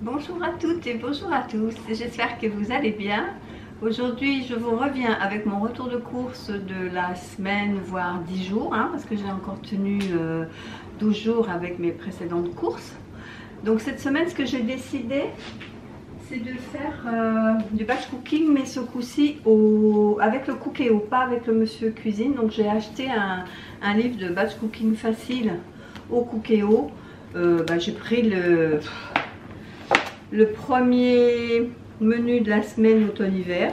Bonjour à toutes et bonjour à tous, j'espère que vous allez bien. Aujourd'hui je vous reviens avec mon retour de course de la semaine, voire 10 jours, parce que j'ai encore tenu 12 jours avec mes précédentes courses. Donc cette semaine ce que j'ai décidé c'est de faire du batch cooking, mais ce coup-ci avec le Cookéo, pas avec le Monsieur Cuisine. Donc j'ai acheté un livre de batch cooking facile au Cookéo. J'ai pris le premier menu de la semaine automne-hiver.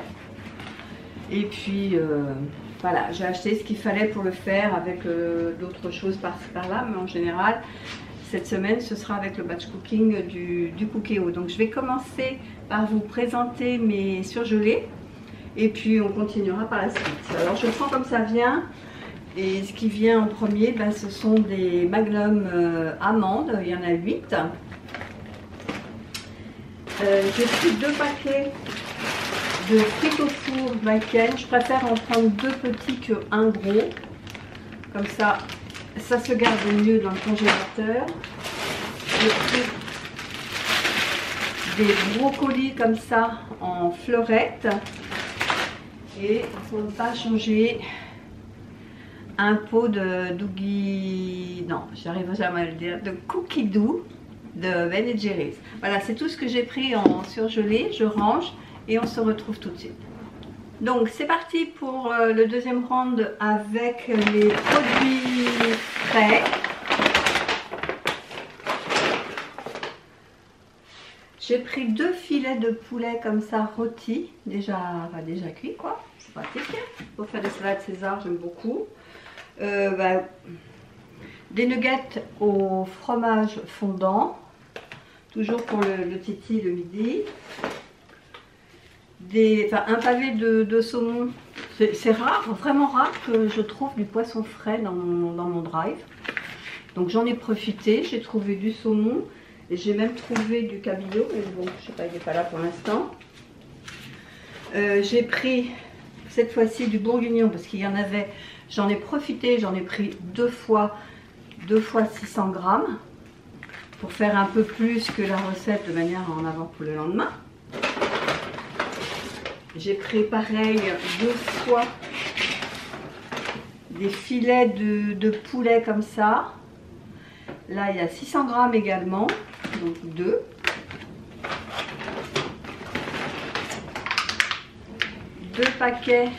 Et puis voilà, j'ai acheté ce qu'il fallait pour le faire avec d'autres choses par-ci par-là, mais en général cette semaine ce sera avec le batch cooking du Cookéo. Donc je vais commencer par vous présenter mes surgelés et puis on continuera par la suite. Alors je prends comme ça vient, et ce qui vient en premier ce sont des Magnum amandes, il y en a 8. J'ai pris 2 paquets de frites au four bacon. Je préfère en prendre 2 petits que 1 gros. Comme ça, ça se garde mieux dans le congélateur. J'ai pris des brocolis comme ça en fleurettes. Et pour ne pas changer, un pot de Doogie, non, j'arrive jamais à le dire, de Cookie Dough de Ben & Jerry's. Voilà, c'est tout ce que j'ai pris en surgelé. Je range et on se retrouve tout de suite. Donc c'est parti pour le deuxième round avec les produits frais. J'ai pris 2 filets de poulet comme ça rôtis, déjà cuits quoi, c'est pratique. Pour faire des salades César, j'aime beaucoup. Des nuggets au fromage fondant, toujours pour le titi le midi. Un pavé de saumon. C'est rare, vraiment rare que je trouve du poisson frais dans mon drive. Donc j'en ai profité, j'ai trouvé du saumon et j'ai même trouvé du cabillaud, mais bon, je sais pas, il n'est pas là pour l'instant. J'ai pris cette fois-ci du bourguignon parce qu'il y en avait. J'en ai profité, j'en ai pris 2 fois 600 grammes pour faire un peu plus que la recette de manière à en avoir pour le lendemain. J'ai pris pareil 2 fois des filets de poulet comme ça. Là il y a 600 grammes également, donc 2. Deux paquets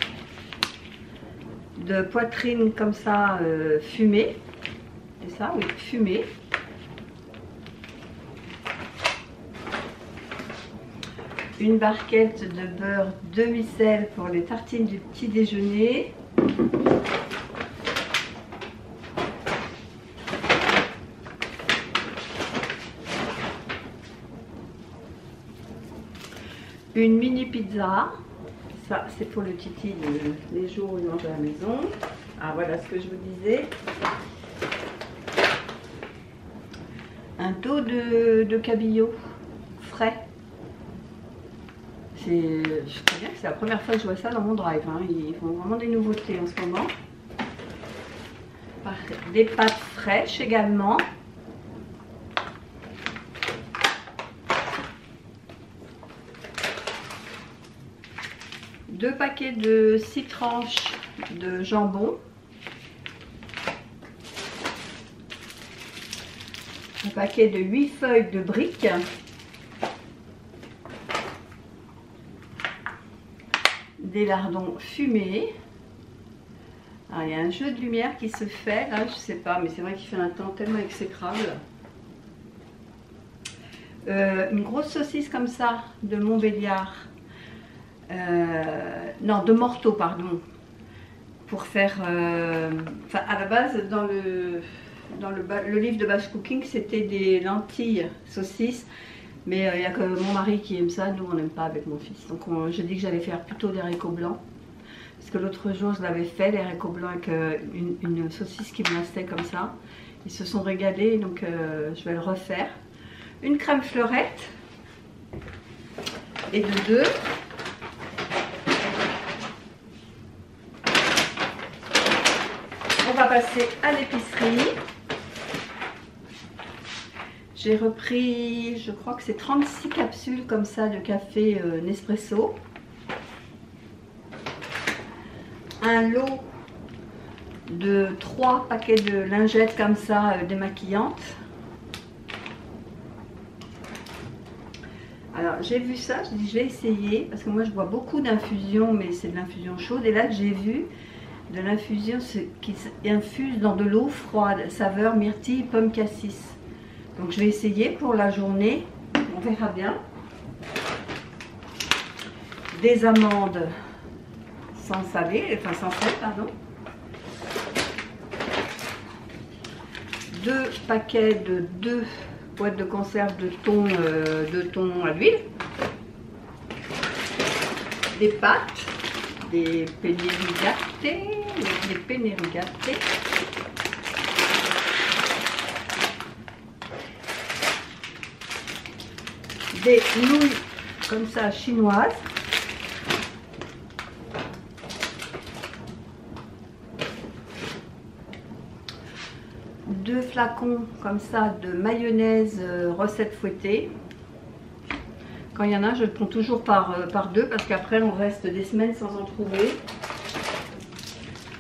de poitrine comme ça fumée, c'est ça, oui, fumée. Une barquette de beurre demi-sel pour les tartines du petit déjeuner. Une mini pizza. Ça, c'est pour le titi les jours où il mange à la maison. Ah, voilà ce que je vous disais. Un dos de cabillaud frais. Je crois bien que c'est la première fois que je vois ça dans mon drive. Ils font vraiment des nouveautés en ce moment. Des pâtes fraîches également. Deux paquets de 6 tranches de jambon. Un paquet de 8 feuilles de briques. Des lardons fumés. Alors, il y a un jeu de lumière qui se fait. Là, je sais pas, mais c'est vrai qu'il fait un temps tellement exécrable. Une grosse saucisse comme ça de Montbéliard. Non, de Morteau, pardon, pour faire, à la base dans le livre de batch cooking c'était des lentilles saucisses, mais il n'y a que mon mari qui aime ça, nous on n'aime pas avec mon fils, donc j'ai dit que j'allais faire plutôt des haricots blancs, parce que l'autre jour je l'avais fait, les haricots blancs avec une saucisse qui me restait comme ça, ils se sont régalés, donc je vais le refaire. Une crème fleurette et de 2. On va passer à l'épicerie. J'ai repris, je crois que c'est 36 capsules comme ça de café Nespresso. Un lot de 3 paquets de lingettes comme ça démaquillantes. Alors j'ai vu ça, je dis je vais essayer parce que moi je bois beaucoup d'infusion, mais c'est de l'infusion chaude. Et là j'ai vu de l'infusion qui infuse dans de l'eau froide, saveur myrtille, pomme cassis. Donc je vais essayer pour la journée, on verra bien. Des amandes sans saler, enfin sans sel, pardon. 2 paquets de 2 boîtes de conserve de thon à l'huile. Des pâtes, des penne rigate. Des nouilles comme ça chinoises. Deux flacons comme ça de mayonnaise recette fouettée. Quand il y en a, je le prends toujours par 2 parce qu'après on reste des semaines sans en trouver.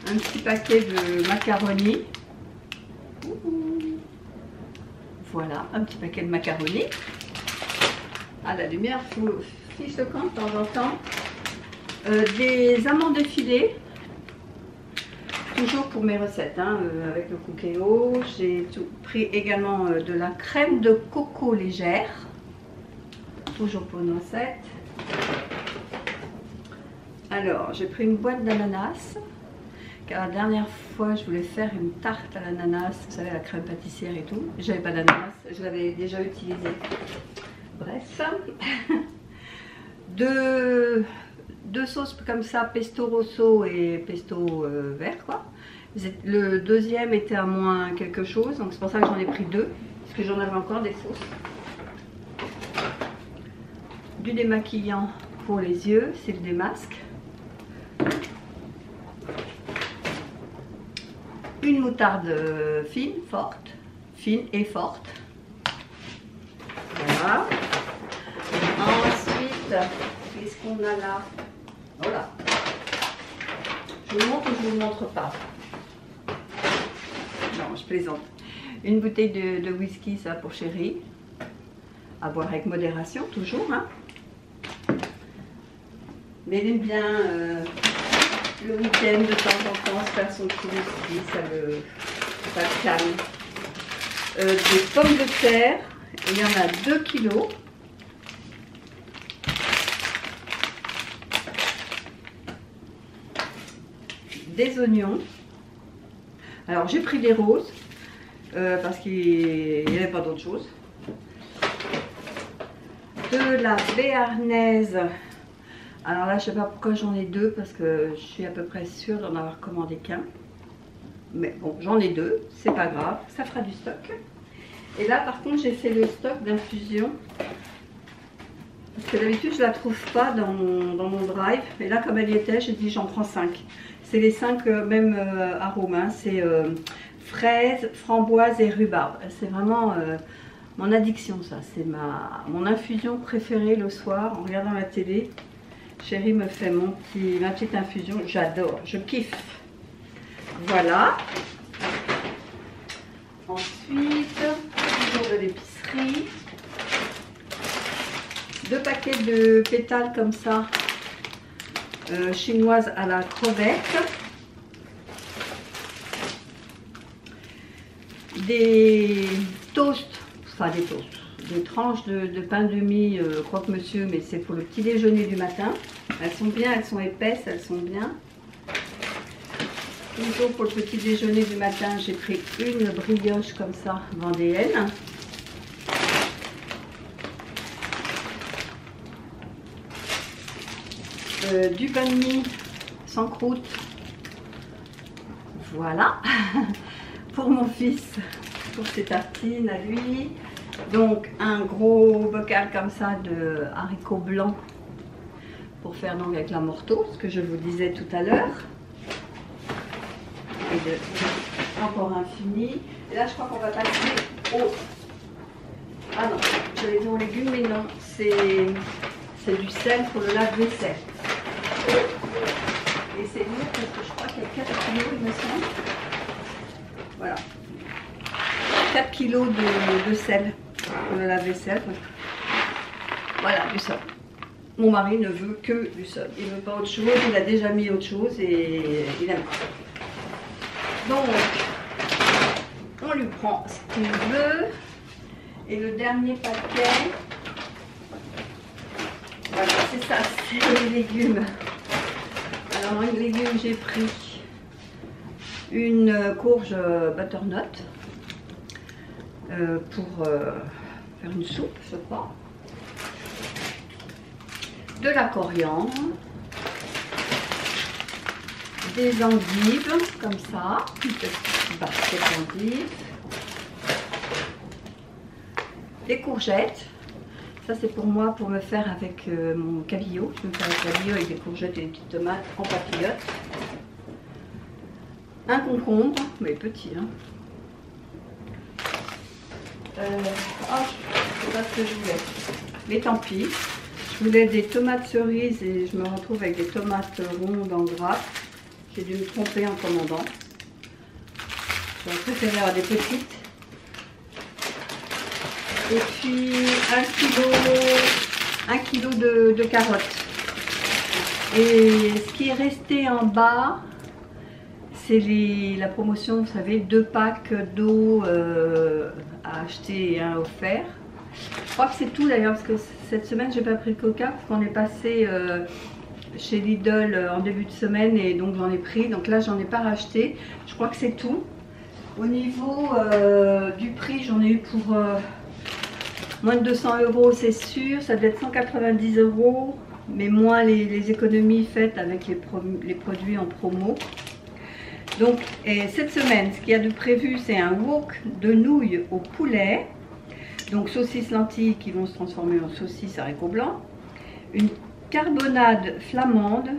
Un petit paquet de macaroni. Voilà, un petit paquet de macaroni. À la lumière, fiche de camp de temps en temps. Des amandes effilées. Toujours pour mes recettes, hein, avec le Cookéo. J'ai pris également de la crème de coco légère. Toujours pour une recette. Alors, j'ai pris une boîte d'ananas. Car la dernière fois, je voulais faire une tarte à l'ananas. Vous savez, la crème pâtissière et tout. J'avais pas d'ananas, je l'avais déjà utilisé. Bref. Deux sauces comme ça, pesto rosso et pesto vert, quoi. Le deuxième était à moins quelque chose, donc c'est pour ça que j'en ai pris 2, parce que j'en avais encore des sauces. Du démaquillant pour les yeux, c'est le démasque. Une moutarde fine et forte. Voilà. Ensuite, qu'est-ce qu'on a là? Voilà. Je vous montre ou je ne vous montre pas? Non, je plaisante. Une bouteille de whisky, ça pour chérie. À boire avec modération, toujours. Hein. Mais il aime bien le week-end de temps en temps se faire son petit whisky, ça le calme. Des pommes de terre, il y en a 2 kilos. Des oignons. Alors j'ai pris des roses parce qu'il n'y avait pas d'autre chose. De la béarnaise. Alors là je sais pas pourquoi j'en ai 2 parce que je suis à peu près sûre d'en avoir commandé qu'un. Mais bon, j'en ai 2, c'est pas grave, ça fera du stock. Et là par contre j'ai fait le stock d'infusion. Parce que d'habitude je la trouve pas dans mon drive. Et là comme elle y était, j'ai dit j'en prends 5. C'est les 5 mêmes arômes, hein. C'est fraise, framboise et rhubarbe. C'est vraiment mon addiction ça. C'est mon infusion préférée le soir en regardant la télé. Chérie me fait ma petite infusion. J'adore, je kiffe. Voilà. Ensuite, toujours de l'épicerie. 2 paquets de pétales comme ça. Chinoise à la crevette, des toasts, enfin des toasts, des tranches de pain de mie croque-monsieur, mais c'est pour le petit déjeuner du matin. Elles sont bien, elles sont épaisses, elles sont bien. Toujours pour le petit déjeuner du matin, j'ai pris une brioche comme ça, vendéenne. Du banh mi sans croûte, voilà, pour mon fils, pour ses tartines à lui. Donc un gros bocal comme ça de haricots blancs pour faire donc avec la morteau, ce que je vous disais tout à l'heure. Et encore un fini. Et là je crois qu'on va passer Ah non, j'allais dire aux légumes, mais non, c'est du sel pour le lave-vaisselle. Et c'est lourd parce que je crois qu'il y a 4 kilos, il me semble. Voilà. 4 kilos de sel pour le lave-vaisselle. Voilà, du sel. Mon mari ne veut que du sel. Il ne veut pas autre chose. Il a déjà mis autre chose et il aime pas. Donc, on lui prend ce qu'il veut. Et le dernier paquet, voilà, c'est ça, c'est les légumes. Alors, les légumes, j'ai pris une courge butternut pour faire une soupe, je crois. De la coriandre, des endives, comme ça, une petite basket d'endives, des courgettes. Ça c'est pour moi, pour me faire avec mon cabillaud. Je vais me faire un cabillaud avec des courgettes et des petites tomates en papillotes. Un concombre, mais petit. Hein. Oh, je sais pas ce que je voulais. Mais tant pis. Je voulais des tomates cerises et je me retrouve avec des tomates rondes en grappe. J'ai dû me tromper en commandant. J'aurais préféré avoir des petites. Et puis 1 kilo de carottes. Et ce qui est resté en bas, c'est la promotion, vous savez, 2 packs d'eau à acheter et 1 offert. Je crois que c'est tout d'ailleurs, parce que cette semaine j'ai pas pris Coca parce qu'on est passé chez Lidl en début de semaine et donc j'en ai pris. Donc là j'en ai pas racheté. Je crois que c'est tout. Au niveau du prix, j'en ai eu pour moins de 200 €, c'est sûr. Ça doit être 190 €, mais moins les économies faites avec les produits en promo. Donc cette semaine, ce qu'il y a de prévu, c'est un wok de nouilles au poulet. Donc saucisses lentilles qui vont se transformer en saucisses haricots blancs, une carbonade flamande,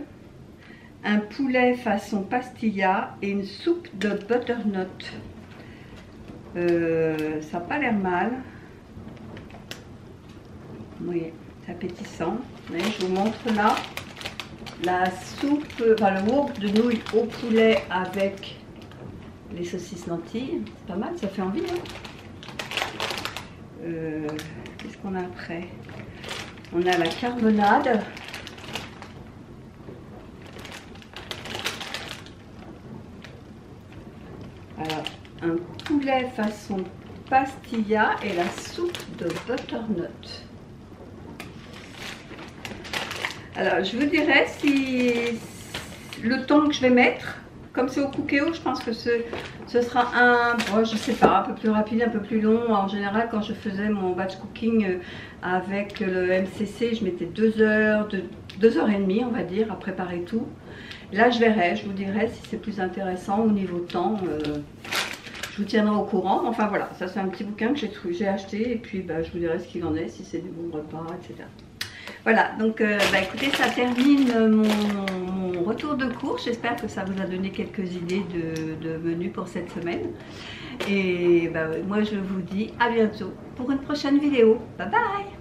un poulet façon pastilla et une soupe de butternut. Ça n'a pas l'air mal. Oui, c'est appétissant. Vous voyez, je vous montre là la soupe, enfin le wok de nouilles au poulet avec les saucisses lentilles. C'est pas mal, ça fait envie. Hein. Qu'est-ce qu'on a après? On a la carbonade. Alors, un poulet façon pastilla et la soupe de butternut. Alors, je vous dirais si le temps que je vais mettre, comme c'est au Cookéo, je pense que ce sera je sais pas, un peu plus rapide, un peu plus long. En général, quand je faisais mon batch cooking avec le MCC, je mettais 2 heures, 2 heures et demie, on va dire, à préparer tout. Là, je verrai, je vous dirai si c'est plus intéressant au niveau temps. Je vous tiendrai au courant. Enfin voilà, ça c'est un petit bouquin que j'ai acheté et puis je vous dirai ce qu'il en est, si c'est des bons repas, etc. Voilà, donc écoutez, ça termine mon retour de course. J'espère que ça vous a donné quelques idées de menus pour cette semaine. Et moi je vous dis à bientôt pour une prochaine vidéo. Bye bye!